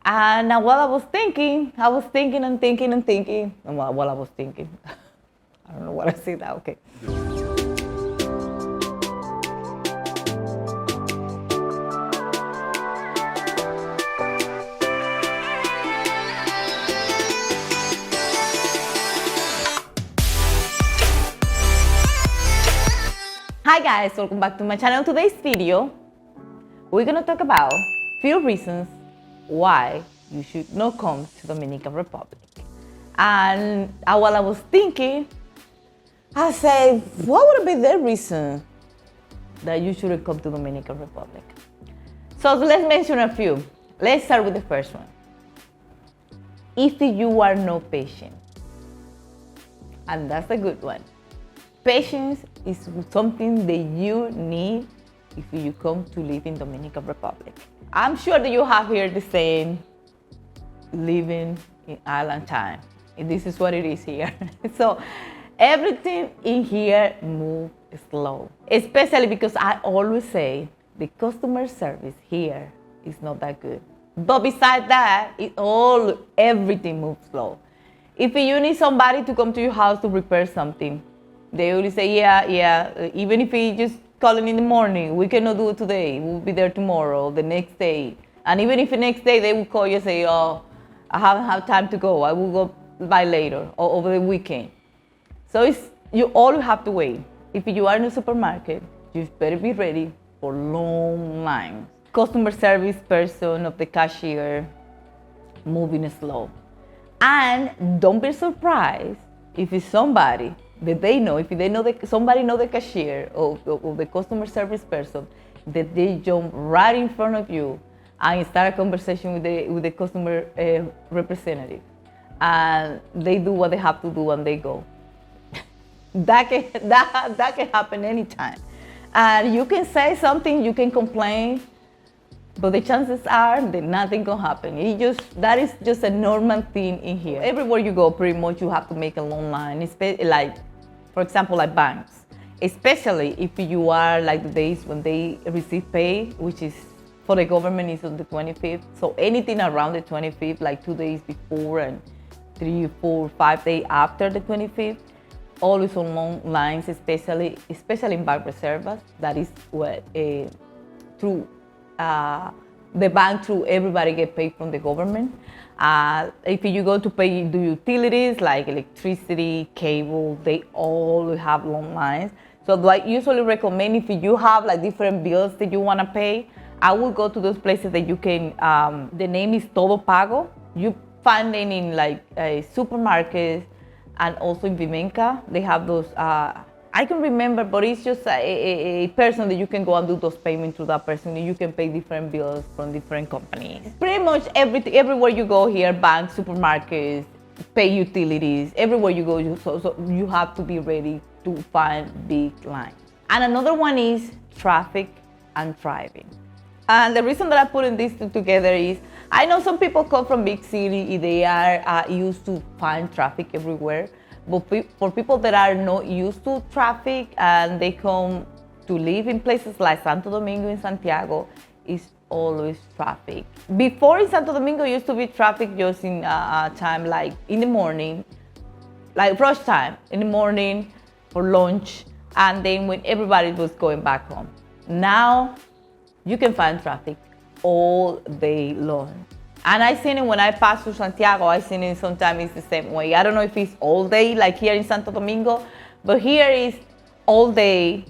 And while I was thinking and thinking and thinking, and while I was thinking, I don't know what I said now, okay. Hi guys, welcome back to my channel. Today's video, we're gonna talk about few reasons why you should not come to Dominican Republic. And while I was thinking, I said, what would be the reason that you shouldn't come to Dominican Republic? So let's mention a few. Let's start with the first one. If you are not patient, and that's a good one. Patience is something that you need if you come to live in Dominican Republic. I'm sure that you have heard the saying, living in island time. And this is what it is here. So everything in here moves slow, especially because I always say the customer service here is not that good. But besides that, everything moves slow. If you need somebody to come to your house to repair something, they always say, yeah, even if you just calling in the morning, we cannot do it today, we'll be there tomorrow, the next day. And even if the next day they will call you and say, oh, I haven't had time to go, I will go by later or over the weekend. So you always have to wait. If you are in a supermarket, you better be ready for long lines. Customer service person of the cashier moving slow. And don't be surprised if it's somebody that they know, if they know somebody know the cashier or the customer service person, that they jump right in front of you and start a conversation with the customer representative, and they do what they have to do and they go. that can happen anytime, and you can say something, you can complain, but the chances are that nothing can happen. That is just a normal thing in here. Everywhere you go, pretty much you have to make a long line, like, for example, like banks, especially if you are like the days when they receive pay, which is for the government is on the 25th. So anything around the 25th, like 2 days before and 3, 4, 5 days after the 25th, always on long lines, especially in bank reservas. That is what through the bank, through everybody get paid from the government. If you go to pay the utilities like electricity, cable, they all have long lines. So I usually recommend, if you have like different bills that you want to pay, I will go to those places that you can, the name is Todo Pago. You find them in like supermarkets and also in Vimenca. They have those, I can remember, but it's just a person that you can go and do those payments to that person. You can pay different bills from different companies. Pretty much everywhere you go here, banks, supermarkets, pay utilities, everywhere you go, so you have to be ready to find big lines. And another one is traffic and driving. And the reason that I put these two together is, I know some people come from big city, they are used to find traffic everywhere. But for people that are not used to traffic and they come to live in places like Santo Domingo and Santiago, it's always traffic. Before in Santo Domingo, used to be traffic just in time like in the morning, like rush time in the morning for lunch, and then when everybody was going back home. Now you can find traffic all day long. And I seen it when I pass through Santiago, I seen it sometimes it's the same way. I don't know if it's all day, like here in Santo Domingo, but here is all day.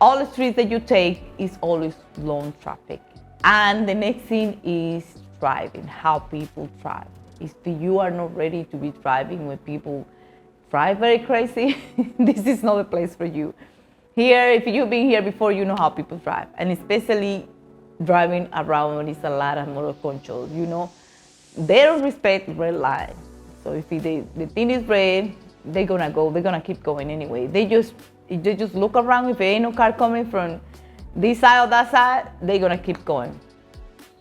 All the streets that you take is always long traffic. And the next thing is driving, how people drive. If you are not ready to be driving when people drive very crazy, this is not a place for you. Here, if you've been here before, you know how people drive, and especially driving around when it's a lot of motor control, they don't respect red light. So if the thing is red, they're gonna keep going anyway. They just look around. If there ain't no car coming from this side or that side, they're gonna keep going.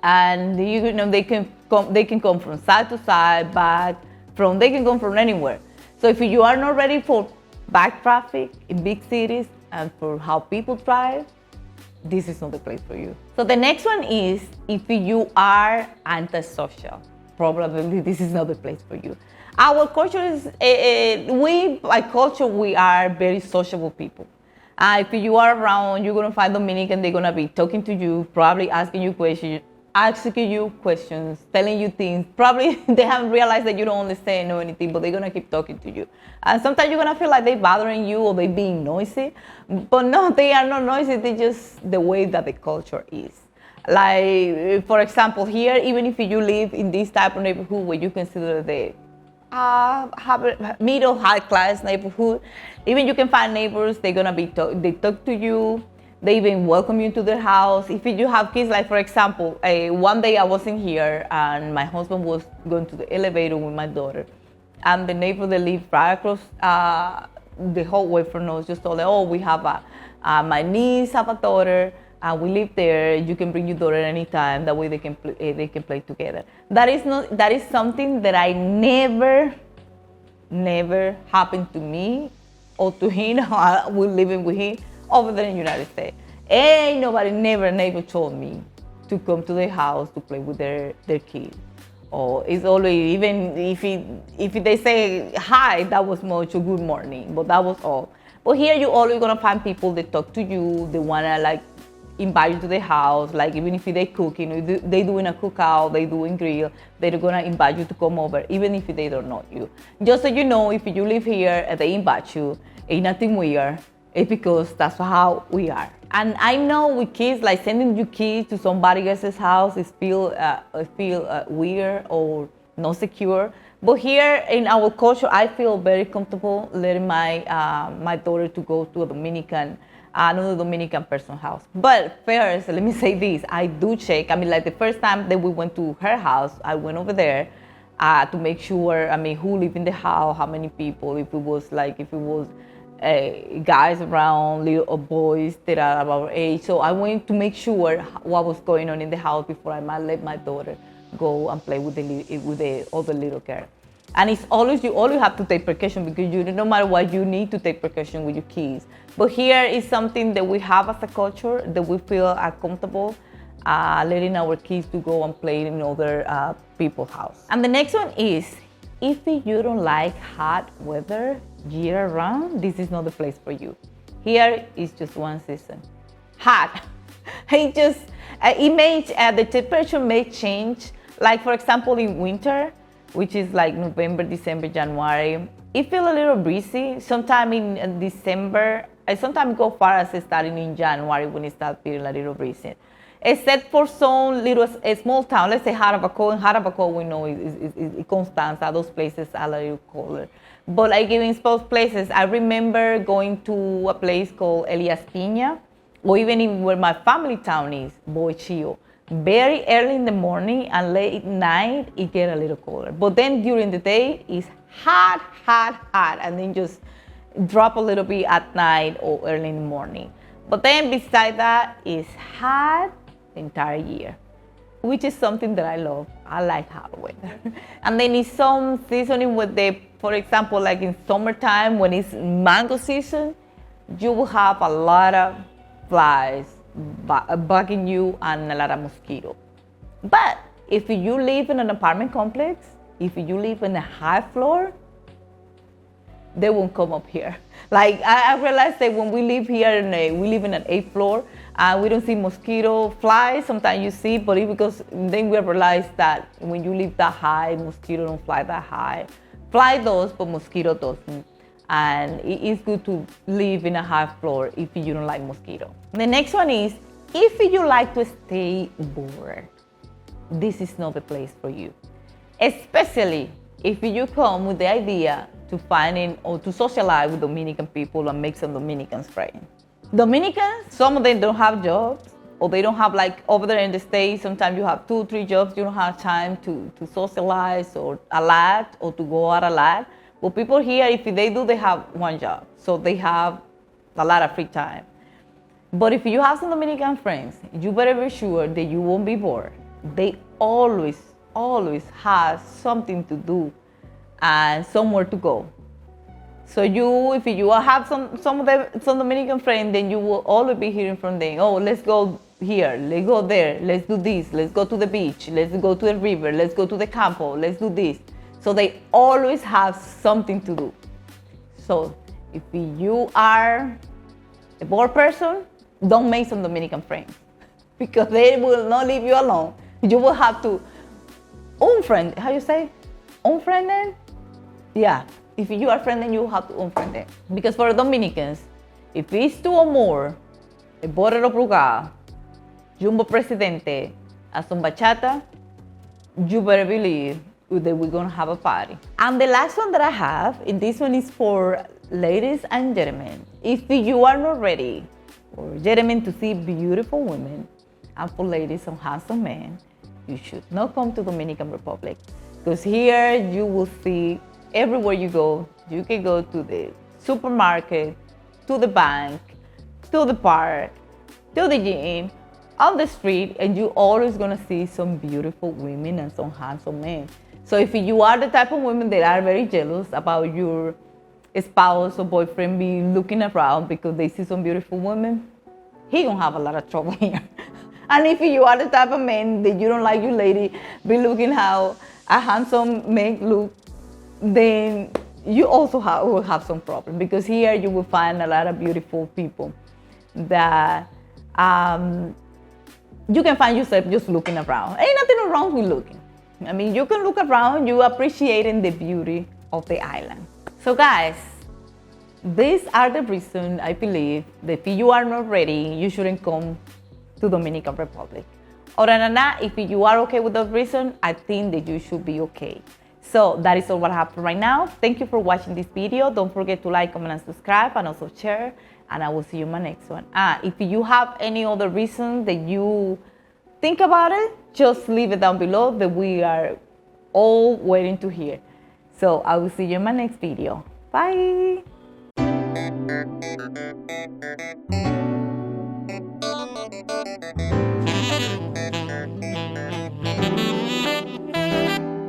And they can come from side to side, back, they can come from anywhere. So if you are not ready for back traffic in big cities and for how people drive, this is not the place for you. So the next one is, if you are antisocial, probably this is not the place for you. Our culture is, by culture, we are very sociable people. If you are around, you're gonna find Dominican, they're gonna be talking to you, probably asking you questions, telling you things. Probably they haven't realized that you don't understand or anything, but they're gonna keep talking to you. And sometimes you're gonna feel like they're bothering you or they being noisy, but no, they are not noisy. They just the way that the culture is. Like, for example, here, even if you live in this type of neighborhood where you consider the middle high class neighborhood, even you can find neighbors, they're gonna be they talk to you, they even welcome you to their house. If you have kids, like for example, one day I wasn't here and my husband was going to the elevator with my daughter, and the neighbor that lived right across the hallway from us just told her, oh, we have my niece have a daughter, we live there, you can bring your daughter anytime, that way they can play together. That is something that I never happened to me or to him. We're living with him over there in the United States. Ain't nobody never told me to come to their house to play with their kids. Or it's always, even if they say hi, that was much a good morning, but that was all. But here you're always gonna find people that talk to you, they wanna like invite you to their house, like even if they cooking, they doing a cookout, they doing grill, they're gonna invite you to come over, even if they don't know you. Just so you know, if you live here and they invite you, ain't nothing weird. It's because that's how we are. And I know with kids, like sending your kids to somebody else's house is feel weird or not secure. But here in our culture, I feel very comfortable letting my daughter to go to another Dominican person's house. But first, let me say this, I do check. I mean, like the first time that we went to her house, I went over there to make sure, who lived in the house, how many people, if it was guys around, little boys that are of our age. So I wanted to make sure what was going on in the house before I might let my daughter go and play with the other little girl. And you always have to take precaution, because no matter what, you need to take precaution with your kids. But here is something that we have as a culture, that we feel comfortable letting our kids to go and play in other people's house. And the next one is, if you don't like hot weather year round, this is not the place for you. Here is just one season, hot. The temperature may change. Like for example, in winter, which is like November, December, January, it feels a little breezy. Sometime in December, I sometimes go far as starting in January when it starts feeling a little breezy. Except for some small town, let's say Jarabacoa. In Jarabacoa, we know is Constanza, those places are a little colder. But like in both places, I remember going to a place called Elias Piña, or even where my family town is, Boichio. Very early in the morning and late at night, it gets a little colder. But then during the day, it's hot, and then just drop a little bit at night or early in the morning. But then beside that, it's hot the entire year, which is something that I love. I like hot weather. And then it's some seasoning with for example, like in summertime, when it's mango season, you will have a lot of flies bugging you and a lot of mosquitoes. But if you live in an apartment complex, if you live in a high floor, they won't come up here. Like I realized that when we live here, we live in an 8th floor, we don't see mosquito flies. Sometimes you see, but because then we realize that when you live that high, mosquito don't fly that high. Fly does, but mosquito doesn't. And it is good to live in a high floor if you don't like mosquito. The next one is, if you like to stay bored, this is not the place for you. Especially if you come with the idea to find or to socialize with Dominican people and make some Dominican friends. Dominicans, some of them don't have jobs, or they don't have, like over there in the States, sometimes you have 2 or 3 jobs, you don't have time to socialize or a lot, or to go out a lot. But people here, if they do, they have 1 job. So they have a lot of free time. But if you have some Dominican friends, you better be sure that you won't be bored. They always have something to do and somewhere to go. So if you have some Dominican friends, then you will always be hearing from them. Oh, let's go here, let's go there, let's do this, let's go to the beach, let's go to the river, let's go to the campo, let's do this. So they always have something to do. So if you are a bored person, don't make some Dominican friends because they will not leave you alone. You will have to unfriend. How you say? Unfriend them? Yeah. If you are friend, then you have to unfriend them. Because for Dominicans, if it's to Amor, a Boredom Brugal, Jumbo Presidente, and some bachata, you better believe that we're gonna have a party. And the last one that I have, and this one is for ladies and gentlemen. If you are not ready for gentlemen to see beautiful women, and for ladies some handsome men, you should not come to Dominican Republic. Because here you will see everywhere you go. You can go to the supermarket, to the bank, to the park, to the gym, on the street, and you're always gonna see some beautiful women and some handsome men. So if you are the type of women that are very jealous about your spouse or boyfriend be looking around because they see some beautiful women, he gonna have a lot of trouble here. And if you are the type of man that you don't like your lady be looking how a handsome man look, then you also will have some problem, because here you will find a lot of beautiful people that you can find yourself just looking around. Ain't nothing wrong with looking. I mean, you can look around, you appreciating the beauty of the island. So guys, these are the reasons I believe that if you are not ready, you shouldn't come to Dominican Republic. Other than that, if you are okay with that reason, I think that you should be okay. So that is all what happened right now. Thank you for watching this video. Don't forget to like, comment, and subscribe, and also share. And I will see you in my next one. If you have any other reason that you think about it, just leave it down below, that we are all waiting to hear. So I will see you in my next video. Bye.